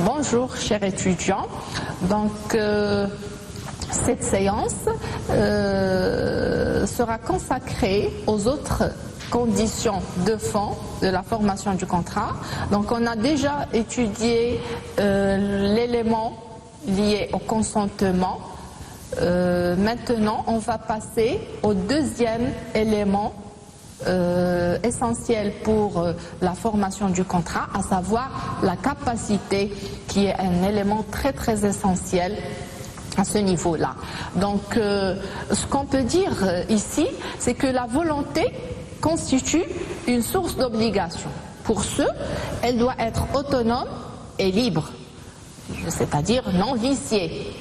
Bonjour chers étudiants, cette séance sera consacrée aux autres conditions de fond de la formation du contrat. Donc on a déjà étudié l'élément lié au consentement. Maintenant on va passer au deuxième élément essentiel pour la formation du contrat, à savoir la capacité, qui est un élément très essentiel à ce niveau-là. Donc ce qu'on peut dire ici, c'est que la volonté constitue une source d'obligation. Pour ce, elle doit être autonome et libre, c'est-à-dire non viciée.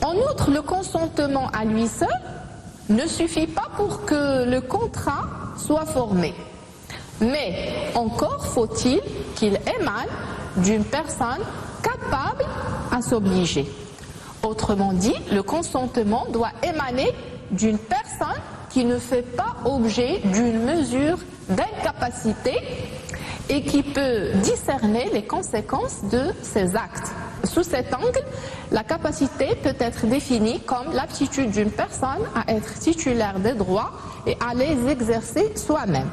En outre, le consentement à lui seul ne suffit pas pour que le contrat soit formé. Mais encore faut-il qu'il émane d'une personne capable à s'obliger. Autrement dit, le consentement doit émaner d'une personne qui ne fait pas objet d'une mesure d'incapacité et qui peut discerner les conséquences de ses actes. Sous cet angle, la capacité peut être définie comme l'aptitude d'une personne à être titulaire des droits et à les exercer soi-même.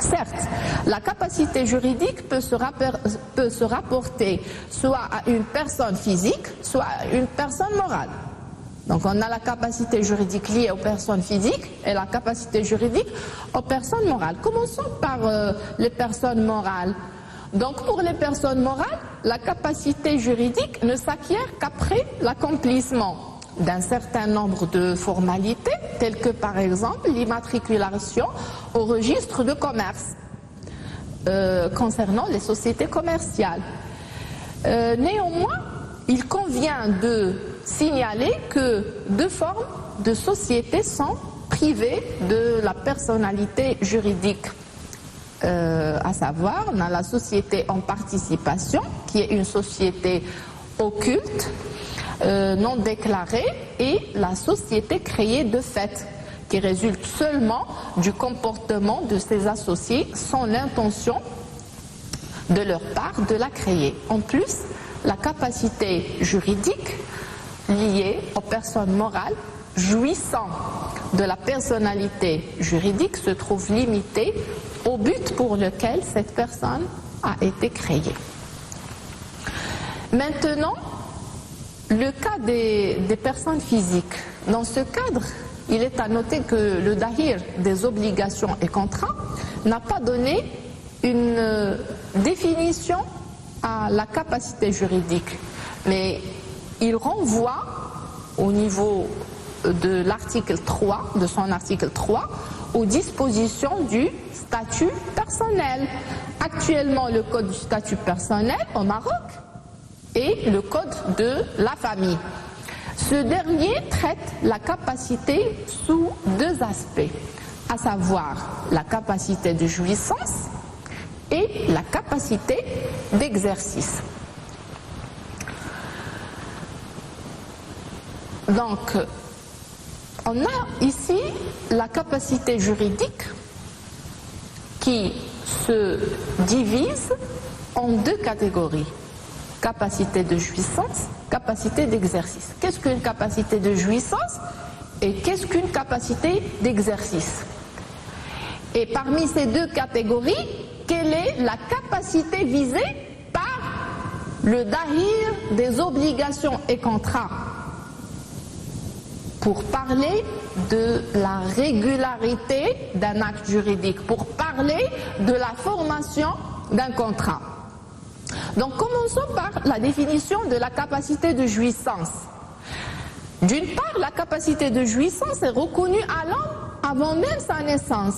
Certes, la capacité juridique peut se rapporter soit à une personne physique, soit à une personne morale. Donc on a la capacité juridique liée aux personnes physiques et la capacité juridique aux personnes morales. Commençons par les personnes morales. Donc pour les personnes morales, la capacité juridique ne s'acquiert qu'après l'accomplissement d'un certain nombre de formalités, telles que par exemple l'immatriculation au registre de commerce concernant les sociétés commerciales. Néanmoins, il convient de signaler que deux formes de sociétés sont privées de la personnalité juridique. À savoir, on a la société en participation, qui est une société occulte, non déclarée, et la société créée de fait, qui résulte seulement du comportement de ses associés sans l'intention de leur part de la créer. En plus, la capacité juridique liée aux personnes morales jouissant de la personnalité juridique se trouve limitée au but pour lequel cette personne a été créée. Maintenant, le cas des personnes physiques. Dans ce cadre, il est à noter que le Dahir des obligations et contrats n'a pas donné une définition à la capacité juridique, mais il renvoie au niveau de l'article 3, de son article 3, aux dispositions du statut personnel. Actuellement, le code du statut personnel au Maroc et le code de la famille. Ce dernier traite la capacité sous deux aspects, à savoir la capacité de jouissance et la capacité d'exercice. Donc, on a ici la capacité juridique qui se divise en deux catégories. Capacité de jouissance, capacité d'exercice. Qu'est-ce qu'une capacité de jouissance et qu'est-ce qu'une capacité d'exercice? Et parmi ces deux catégories, quelle est la capacité visée par le Dahir des obligations et contrats? Pour parler de la régularité d'un acte juridique, pour parler de la formation d'un contrat. Donc commençons par la définition de la capacité de jouissance. D'une part, la capacité de jouissance est reconnue à l'homme avant même sa naissance,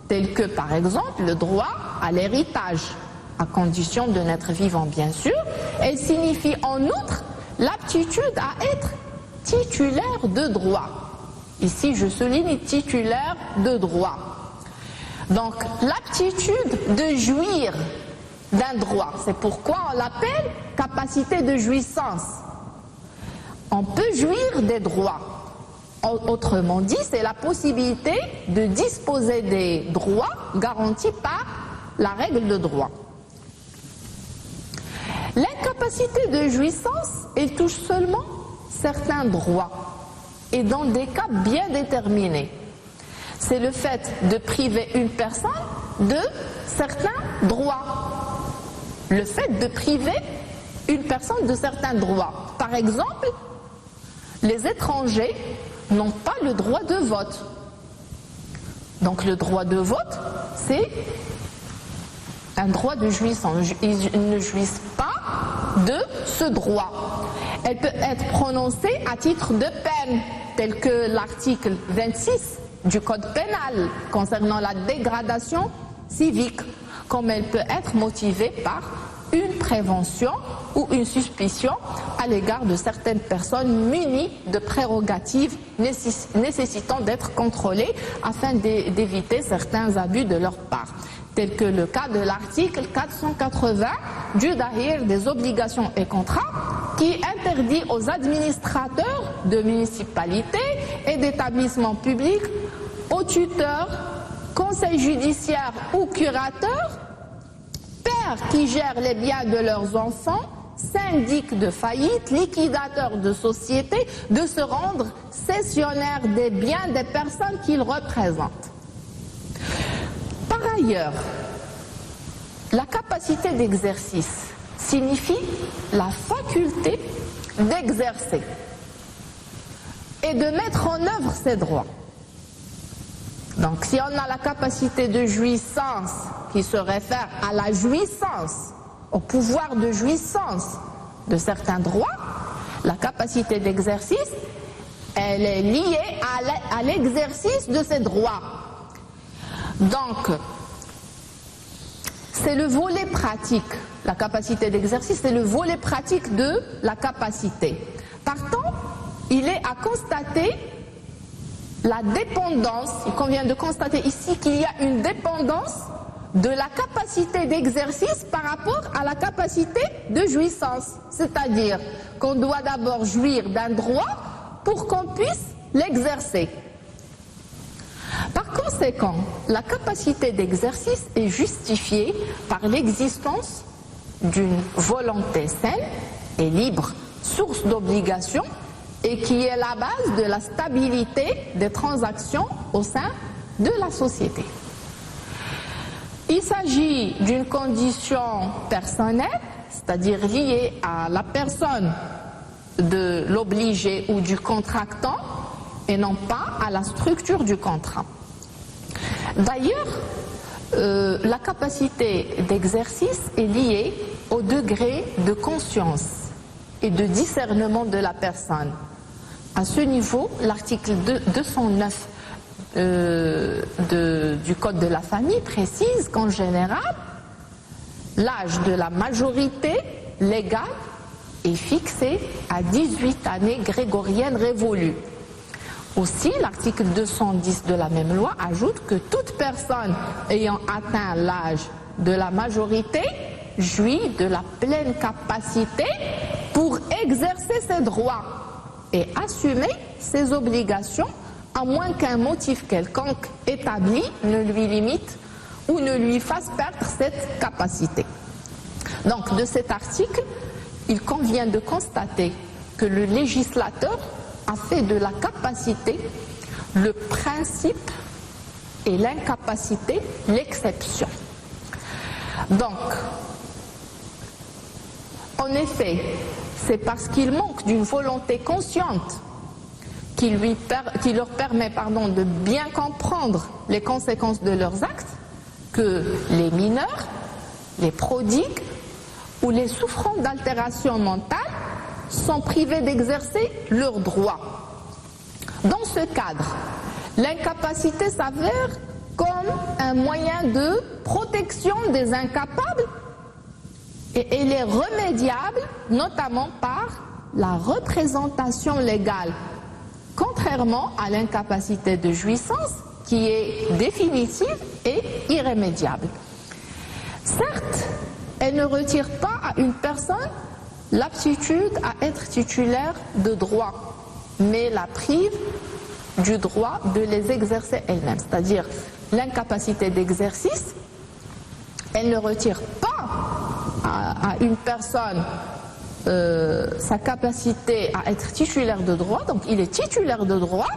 tel que par exemple le droit à l'héritage, à condition de naître vivant bien sûr. Elle signifie en outre l'aptitude à être titulaire de droit. Ici, je souligne titulaire de droit. Donc, l'aptitude de jouir d'un droit, c'est pourquoi on l'appelle capacité de jouissance. On peut jouir des droits. Autrement dit, c'est la possibilité de disposer des droits garantis par la règle de droit. L'incapacité de jouissance, elle touche seulement certains droits et dans des cas bien déterminés. C'est le fait de priver une personne de certains droits. Le fait de priver une personne de certains droits. Par exemple, les étrangers n'ont pas le droit de vote. Donc le droit de vote, c'est un droit de jouissance. Ils ne jouissent pas de ce droit. Elle peut être prononcée à titre de peine, tel que l'article 26 du Code pénal concernant la dégradation civique, comme elle peut être motivée par une prévention ou une suspicion à l'égard de certaines personnes munies de prérogatives nécessitant d'être contrôlées afin d'éviter certains abus de leur part, tel que le cas de l'article 480 du Dahir des obligations et contrats qui interdit aux administrateurs de municipalités et d'établissements publics, aux tuteurs, conseils judiciaires ou curateurs, pères qui gèrent les biens de leurs enfants, syndics de faillite, liquidateurs de sociétés, de se rendre cessionnaires des biens des personnes qu'ils représentent. Par ailleurs, la capacité d'exercice signifie la faculté d'exercer et de mettre en œuvre ses droits. Donc si on a la capacité de jouissance qui se réfère à la jouissance, au pouvoir de jouissance de certains droits, la capacité d'exercice, elle est liée à l'exercice de ces droits. Donc, c'est le volet pratique. La capacité d'exercice, c'est le volet pratique de la capacité. Partant, il est à constater la dépendance. Il convient de constater ici qu'il y a une dépendance de la capacité d'exercice par rapport à la capacité de jouissance. C'est-à-dire qu'on doit d'abord jouir d'un droit pour qu'on puisse l'exercer. Par conséquent, la capacité d'exercice est justifiée par l'existence d'une volonté saine et libre, source d'obligation, et qui est la base de la stabilité des transactions au sein de la société. Il s'agit d'une condition personnelle, c'est-à-dire liée à la personne de l'obligé ou du contractant, et non pas à la structure du contrat. D'ailleurs, la capacité d'exercice est liée au degré de conscience et de discernement de la personne. À ce niveau, l'article 209 du Code de la famille précise qu'en général, l'âge de la majorité légale est fixé à 18 années grégoriennes révolues. Aussi, l'article 210 de la même loi ajoute que toute personne ayant atteint l'âge de la majorité jouit de la pleine capacité pour exercer ses droits et assumer ses obligations, à moins qu'un motif quelconque établi ne lui limite ou ne lui fasse perdre cette capacité. Donc, de cet article, il convient de constater que le législateur a fait de la capacité le principe et l'incapacité l'exception. Donc, en effet, c'est parce qu'il manque d'une volonté consciente qui leur permet de bien comprendre les conséquences de leurs actes que les mineurs, les prodigues ou les souffrants d'altération mentale sont privés d'exercer leurs droits. Dans ce cadre, l'incapacité s'avère comme un moyen de protection des incapables et elle est remédiable notamment par la représentation légale, contrairement à l'incapacité de jouissance qui est définitive et irrémédiable. Certes, elle ne retire pas à une personne l'aptitude à être titulaire de droits, mais la prive du droit de les exercer elle-même, c'est-à-dire l'incapacité d'exercice, elle ne retire pas à une personne sa capacité à être titulaire de droit, donc il est titulaire de droit,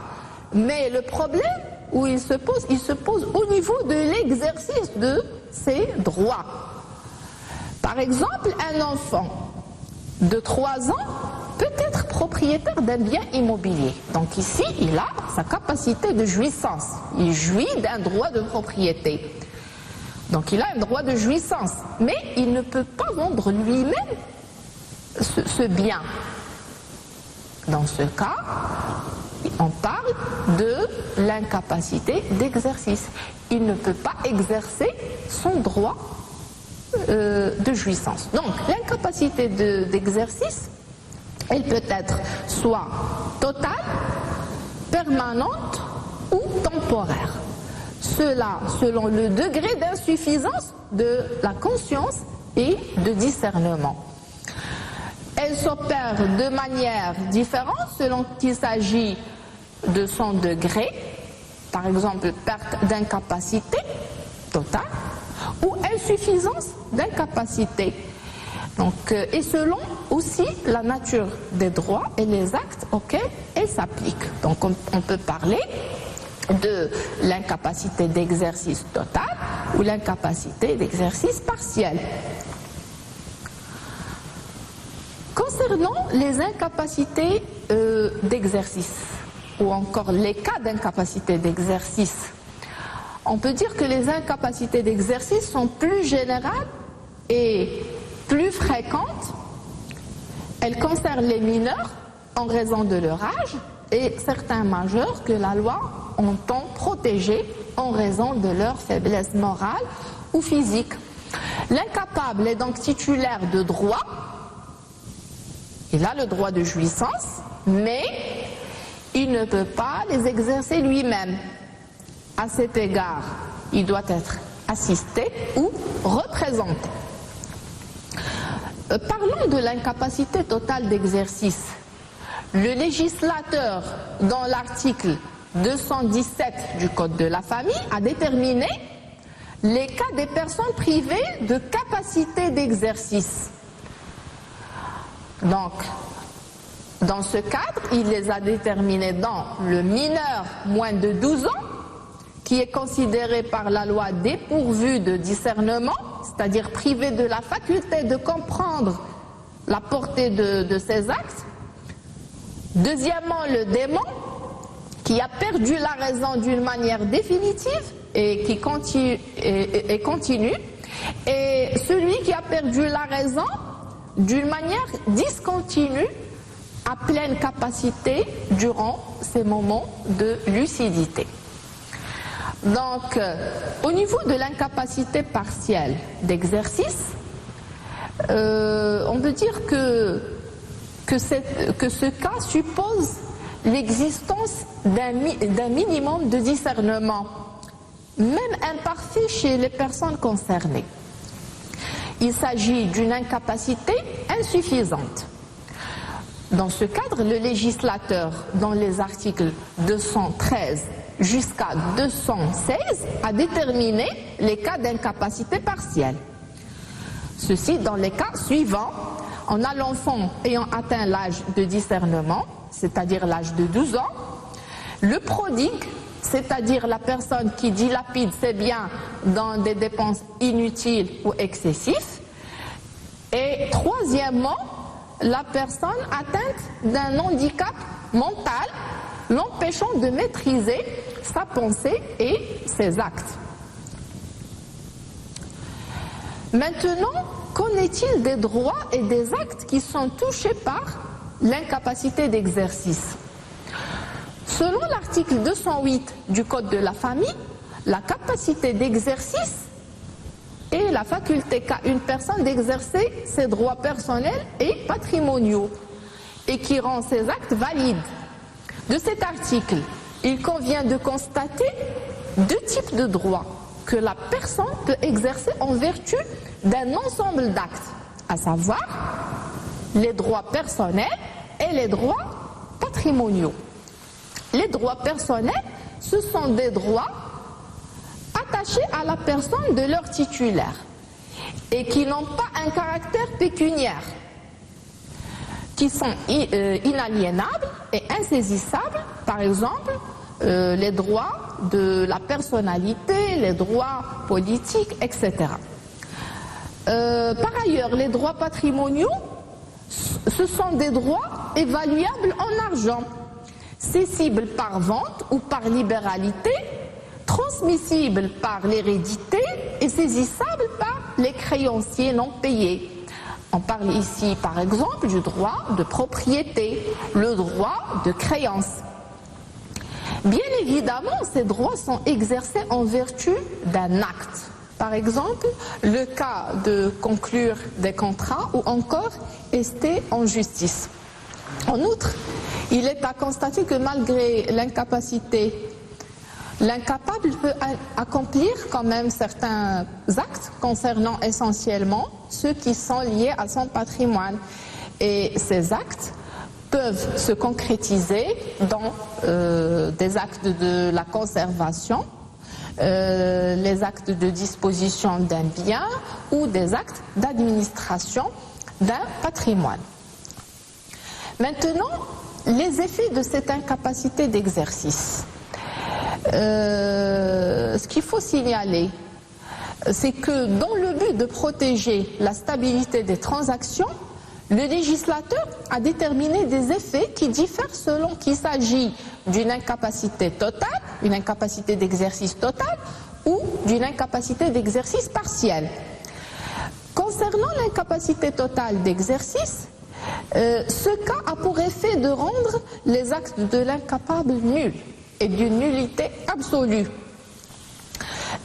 mais le problème où il se pose au niveau de l'exercice de ses droits. Par exemple, un enfant de 3 ans peut être propriétaire d'un bien immobilier. Donc ici, il a sa capacité de jouissance. Il jouit d'un droit de propriété. Donc il a un droit de jouissance, mais il ne peut pas vendre lui-même ce bien. Dans ce cas, on parle de l'incapacité d'exercice. Il ne peut pas exercer son droit de jouissance. Donc l'incapacité d'exercice, elle peut être soit totale, permanente ou temporaire. Cela selon le degré d'insuffisance de la conscience et de discernement. Elle s'opère de manière différente selon qu'il s'agit de son degré, par exemple perte d'incapacité totale ou insuffisance d'incapacité. Donc, et selon aussi la nature des droits et les actes auxquels elle s'applique. Donc on peut parler de l'incapacité d'exercice total ou l'incapacité d'exercice partiel. Concernant les incapacités d'exercice, ou encore les cas d'incapacité d'exercice, on peut dire que les incapacités d'exercice sont plus générales et plus fréquentes. Elles concernent les mineurs en raison de leur âge et certains majeurs que la loi entend protéger en raison de leur faiblesse morale ou physique. L'incapable est donc titulaire de droits. Il a le droit de jouissance, mais il ne peut pas les exercer lui-même. À cet égard, il doit être assisté ou représenté. Parlons de l'incapacité totale d'exercice. Le législateur, dans l'article 217 du Code de la famille, a déterminé les cas des personnes privées de capacité d'exercice. Donc, dans ce cadre, il les a déterminés dans le mineur moins de 12 ans, qui est considéré par la loi dépourvu de discernement, c'est-à-dire privé de la faculté de comprendre la portée de ses actes. Deuxièmement, le démon, qui a perdu la raison d'une manière définitive et qui continue. Et celui qui a perdu la raison d'une manière discontinue à pleine capacité durant ces moments de lucidité. Donc, au niveau de l'incapacité partielle d'exercice, on peut dire que ce cas suppose l'existence d'un minimum de discernement, même imparfait chez les personnes concernées. Il s'agit d'une incapacité insuffisante. Dans ce cadre, le législateur, dans les articles 213 jusqu'à 216, a déterminé les cas d'incapacité partielle. Ceci dans les cas suivants. On a l'enfant ayant atteint l'âge de discernement, c'est-à-dire l'âge de 12 ans, le prodigue, c'est-à-dire la personne qui dilapide ses biens dans des dépenses inutiles ou excessives, et troisièmement, la personne atteinte d'un handicap mental l'empêchant de maîtriser sa pensée et ses actes. Maintenant, qu'en est-il des droits et des actes qui sont touchés par l'incapacité d'exercice? Selon l'article 208 du Code de la famille, la capacité d'exercice est la faculté qu'a une personne d'exercer ses droits personnels et patrimoniaux et qui rend ses actes valides. De cet article, il convient de constater deux types de droits que la personne peut exercer en vertu d'un ensemble d'actes, à savoir les droits personnels et les droits patrimoniaux. Les droits personnels, ce sont des droits attachés à la personne de leur titulaire. et qui n'ont pas un caractère pécuniaire, qui sont inaliénables et insaisissables, par exemple les droits de la personnalité, les droits politiques, etc. Par ailleurs, les droits patrimoniaux, ce sont des droits évaluables en argent, cessibles par vente ou par libéralité, transmissibles par l'hérédité et saisissables par les créanciers non payés. On parle ici, par exemple, du droit de propriété, le droit de créance. Bien évidemment, ces droits sont exercés en vertu d'un acte. Par exemple, le cas de conclure des contrats ou encore ester en justice. En outre, il est à constater que malgré l'incapacité, l'incapable peut accomplir quand même certains actes concernant essentiellement ceux qui sont liés à son patrimoine. Et ces actes peuvent se concrétiser dans des actes de la conservation, les actes de disposition d'un bien ou des actes d'administration d'un patrimoine. Maintenant, les effets de cette incapacité d'exercice. Ce qu'il faut signaler, c'est que dans le but de protéger la stabilité des transactions, le législateur a déterminé des effets qui diffèrent selon qu'il s'agit d'une incapacité totale, une incapacité d'exercice totale ou d'une incapacité d'exercice partielle. Concernant l'incapacité totale d'exercice, ce cas a pour effet de rendre les actes de l'incapable nuls et d'une nullité absolue.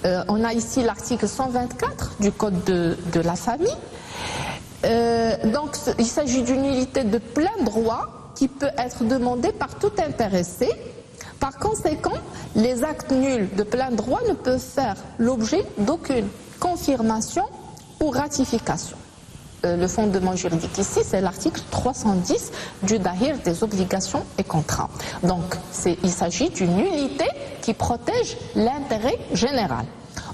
On a ici l'article 124 du Code de la famille. Donc il s'agit d'une nullité de plein droit qui peut être demandée par tout intéressé. Par conséquent, les actes nuls de plein droit ne peuvent faire l'objet d'aucune confirmation ou ratification. Le fondement juridique ici, c'est l'article 310 du Dahir des obligations et contrats. Donc, il s'agit d'une nullité qui protège l'intérêt général.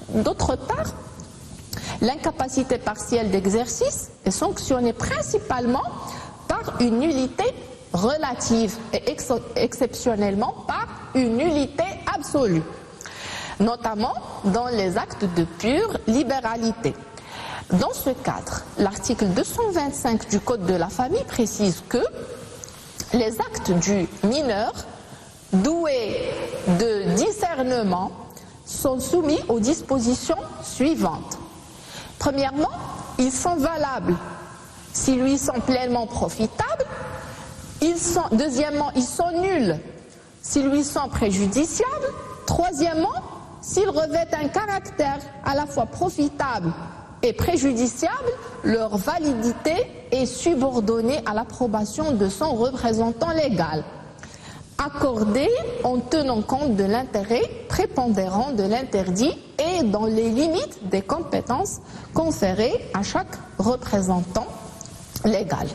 D'autre part, l'incapacité partielle d'exercice est sanctionnée principalement par une nullité relative et exceptionnellement par une nullité absolue, notamment dans les actes de pure libéralité. Dans ce cadre, l'article 225 du Code de la famille précise que les actes du mineur doué de discernement sont soumis aux dispositions suivantes. Premièrement, ils sont valables s'ils lui sont pleinement profitables. Deuxièmement, ils sont nuls s'ils lui sont préjudiciables. Troisièmement, s'ils revêtent un caractère à la fois profitable et préjudiciable, leur validité est subordonnée à l'approbation de son représentant légal, accordée en tenant compte de l'intérêt prépondérant de l'interdit et dans les limites des compétences conférées à chaque représentant légal.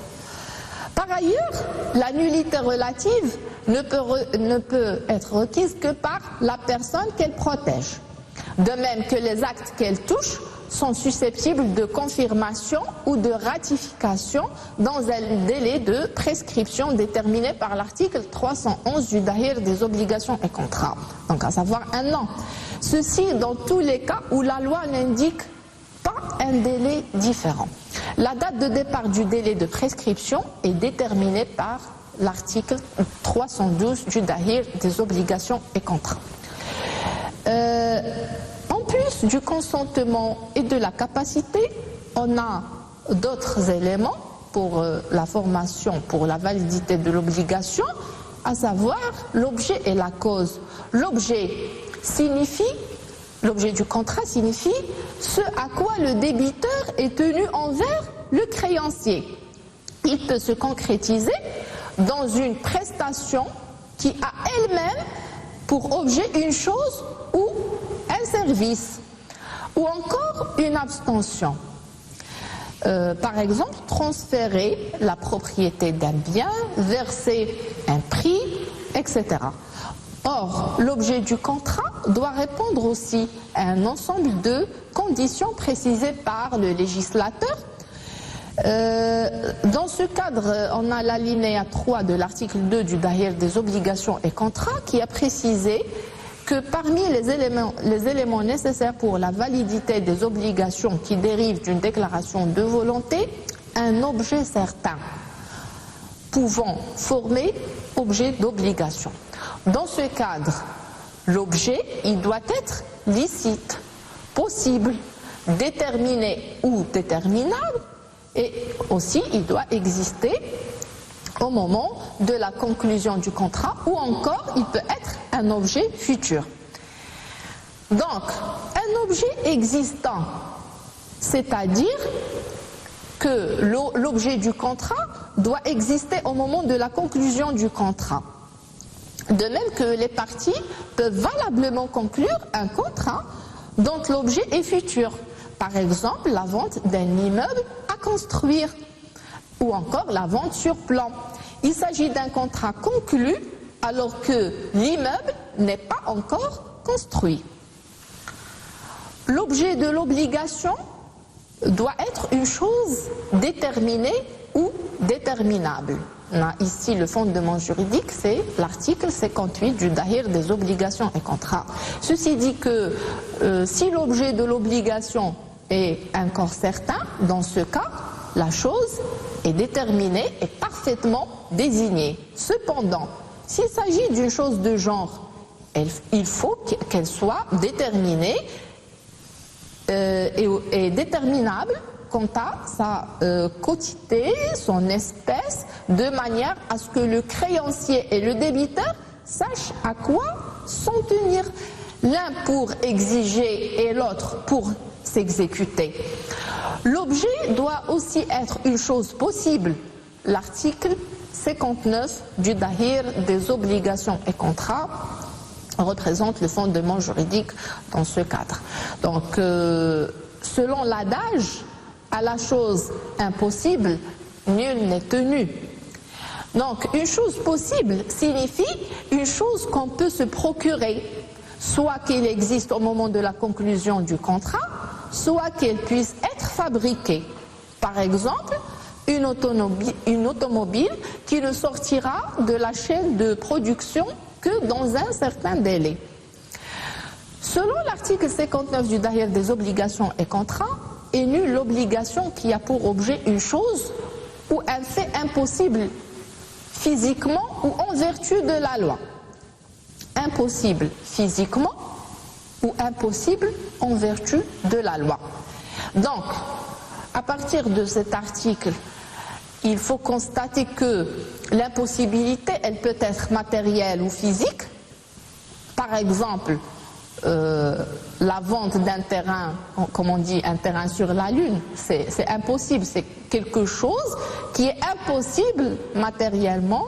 Par ailleurs, la nullité relative ne peut être requise que par la personne qu'elle protège, de même que les actes qu'elle touche sont susceptibles de confirmation ou de ratification dans un délai de prescription déterminé par l'article 311 du Dahir des obligations et contrats, donc à savoir 1 an. Ceci dans tous les cas où la loi n'indique pas un délai différent. La date de départ du délai de prescription est déterminée par l'article 312 du Dahir des obligations et contrats. En plus du consentement et de la capacité, on a d'autres éléments pour la formation, pour la validité de l'obligation, à savoir l'objet et la cause. L'objet du contrat signifie ce à quoi le débiteur est tenu envers le créancier. Il peut se concrétiser dans une prestation qui a elle-même pour objet une chose ou un service, ou encore une abstention. Par exemple, transférer la propriété d'un bien, verser un prix, etc. Or, l'objet du contrat doit répondre aussi à un ensemble de conditions précisées par le législateur. Dans ce cadre, on a l'alinéa 3 de l'article 2 du Dahir des obligations et contrats qui a précisé que parmi les éléments nécessaires pour la validité des obligations qui dérivent d'une déclaration de volonté, un objet certain pouvant former objet d'obligation. Dans ce cadre, l'objet, il doit être licite, possible, déterminé ou déterminable, et aussi il doit exister au moment de la conclusion du contrat, ou encore il peut être un objet futur. Donc, un objet existant, c'est-à-dire que l'objet du contrat doit exister au moment de la conclusion du contrat. De même que les parties peuvent valablement conclure un contrat dont l'objet est futur. Par exemple, la vente d'un immeuble à construire ou encore la vente sur plan. Il s'agit d'un contrat conclu alors que l'immeuble n'est pas encore construit. L'objet de l'obligation doit être une chose déterminée ou déterminable. On a ici le fondement juridique, c'est l'article 58 du Dahir des obligations et contrats. Ceci dit que si l'objet de l'obligation est encore certain, dans ce cas, la chose est déterminée et parfaitement désignée. Cependant, s'il s'agit d'une chose de genre, il faut qu'elle soit déterminée et déterminable quant à sa quotité, son espèce, de manière à ce que le créancier et le débiteur sachent à quoi s'en tenir, l'un pour exiger et l'autre pour s'exécuter. L'objet doit aussi être une chose possible. L'article 59 du Dahir des obligations et contrats représente le fondement juridique dans ce cadre. Donc, selon l'adage, à la chose impossible, nul n'est tenu. Donc, une chose possible signifie une chose qu'on peut se procurer, soit qu'elle existe au moment de la conclusion du contrat, soit qu'elle puisse être fabriquée. Par exemple, une automobile qui ne sortira de la chaîne de production que dans un certain délai. Selon l'article 59 du Dahir des obligations et contrats, est nulle l'obligation qui a pour objet une chose ou un fait impossible physiquement ou en vertu de la loi. Impossible physiquement ou impossible en vertu de la loi. Donc, à partir de cet article, il faut constater que l'impossibilité, elle peut être matérielle ou physique. Par exemple, la vente d'un terrain, comme on dit, un terrain sur la Lune, c'est impossible, c'est quelque chose qui est impossible matériellement,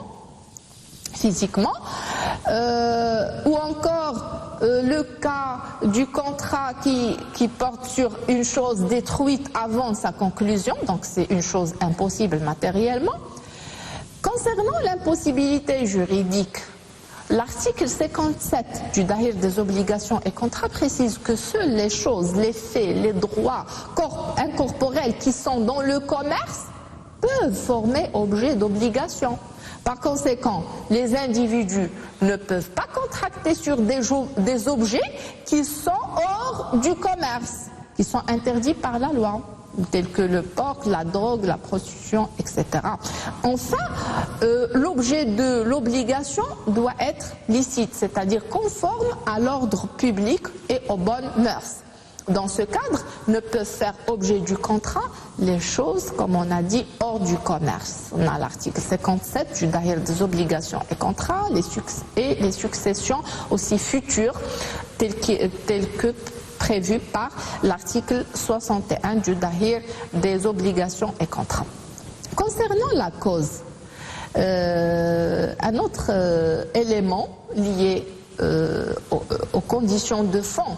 physiquement, ou encore le cas du contrat qui porte sur une chose détruite avant sa conclusion, donc c'est une chose impossible matériellement. Concernant l'impossibilité juridique, l'article 57 du Dahir des obligations et contrats précise que seules les choses, les faits, les droits incorporels qui sont dans le commerce peuvent former objet d'obligation. Par conséquent, les individus ne peuvent pas contracter sur des objets qui sont hors du commerce, qui sont interdits par la loi, tels que le porc, la drogue, la prostitution, etc. Enfin, l'objet de l'obligation doit être licite, c'est-à-dire conforme à l'ordre public et aux bonnes mœurs. Dans ce cadre, ne peuvent faire objet du contrat les choses, comme on a dit, hors du commerce. On a l'article 57 du Dahir des obligations et contrats, les successions aussi futures, telles que prévues par l'article 61 du Dahir des obligations et contrats. Concernant la cause, un autre élément lié aux conditions de fond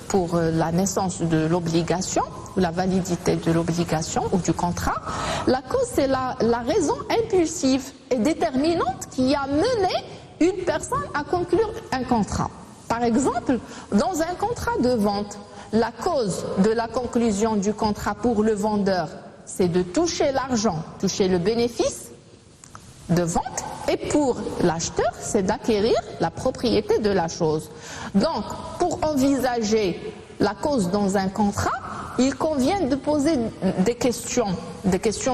pour la naissance de l'obligation, ou la validité de l'obligation ou du contrat, la cause c'est la raison impulsive et déterminante qui a mené une personne à conclure un contrat. Par exemple, dans un contrat de vente, la cause de la conclusion du contrat pour le vendeur, c'est de toucher l'argent, toucher le bénéfice de vente, et pour l'acheteur, c'est d'acquérir la propriété de la chose. Donc, pour envisager la cause dans un contrat, il convient de poser des questions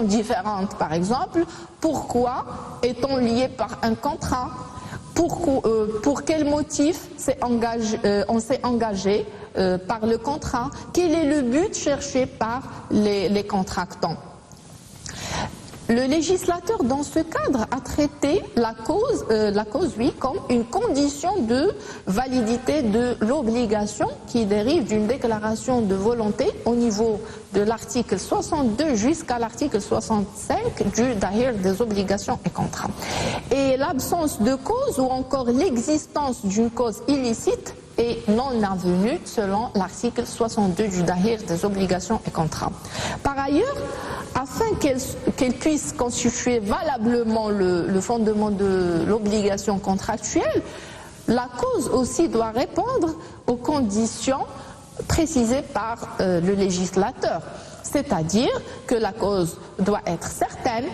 différentes. Par exemple, pourquoi est-on lié par un contrat? Pour quel motif on s'est engagé par le contrat? Quel est le but cherché par les contractants? Le législateur, dans ce cadre, a traité la cause, oui, comme une condition de validité de l'obligation qui dérive d'une déclaration de volonté au niveau de l'article 62 jusqu'à l'article 65 du Dahir des obligations et contrats. Et l'absence de cause ou encore l'existence d'une cause illicite est non avenue selon l'article 62 du Dahir des obligations et contrats. Par ailleurs, afin qu'elle puisse constituer valablement le fondement de l'obligation contractuelle, la cause aussi doit répondre aux conditions précisées par le législateur. C'est-à-dire que la cause doit être certaine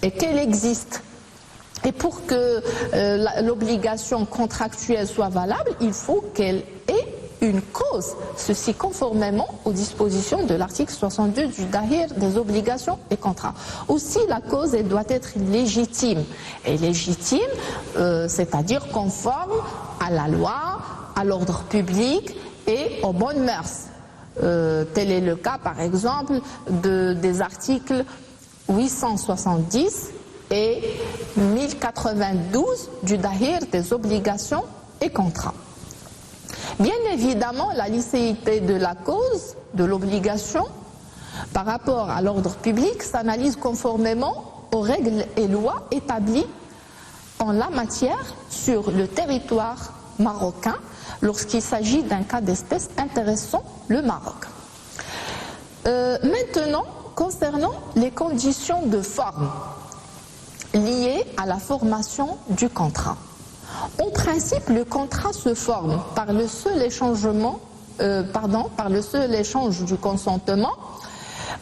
et qu'elle existe. Et pour que l'obligation contractuelle soit valable, il faut qu'elle ait une cause, ceci conformément aux dispositions de l'article 62 du Dahir des obligations et contrats. Aussi, la cause, elle doit être légitime. Et légitime, c'est-à-dire conforme à la loi, à l'ordre public et aux bonnes mœurs. Tel est le cas, par exemple, des articles 870 et 1092 du Dahir des obligations et contrats. Bien évidemment, la licéité de la cause, de l'obligation, par rapport à l'ordre public, s'analyse conformément aux règles et lois établies en la matière sur le territoire marocain lorsqu'il s'agit d'un cas d'espèce intéressant le Maroc. Maintenant, concernant les conditions de forme liées à la formation du contrat. En principe, le contrat se forme par le seul échange du consentement,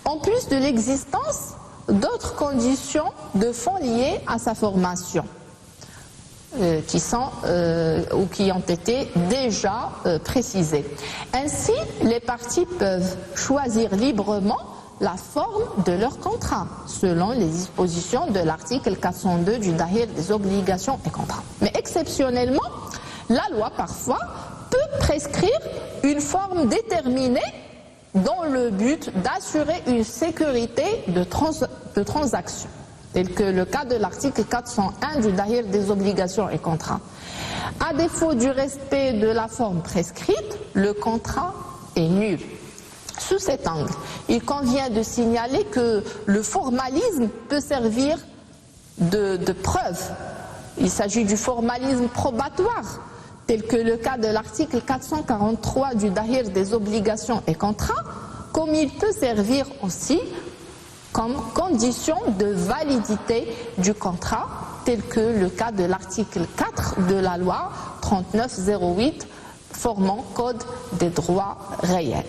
en plus de l'existence d'autres conditions de fond liées à sa formation, qui ont été déjà précisées. Ainsi, les parties peuvent choisir librement la forme de leur contrat, selon les dispositions de l'article 402 du Dahir des obligations et contrats. Mais exceptionnellement, la loi parfois peut prescrire une forme déterminée dans le but d'assurer une sécurité de transaction, tel que le cas de l'article 401 du Dahir des obligations et contrats. À défaut du respect de la forme prescrite, le contrat est nul. Sous cet angle, il convient de signaler que le formalisme peut servir de preuve. Il s'agit du formalisme probatoire, tel que le cas de l'article 443 du Dahir des obligations et contrats, comme il peut servir aussi comme condition de validité du contrat, tel que le cas de l'article 4 de la loi 3908 formant Code des droits réels.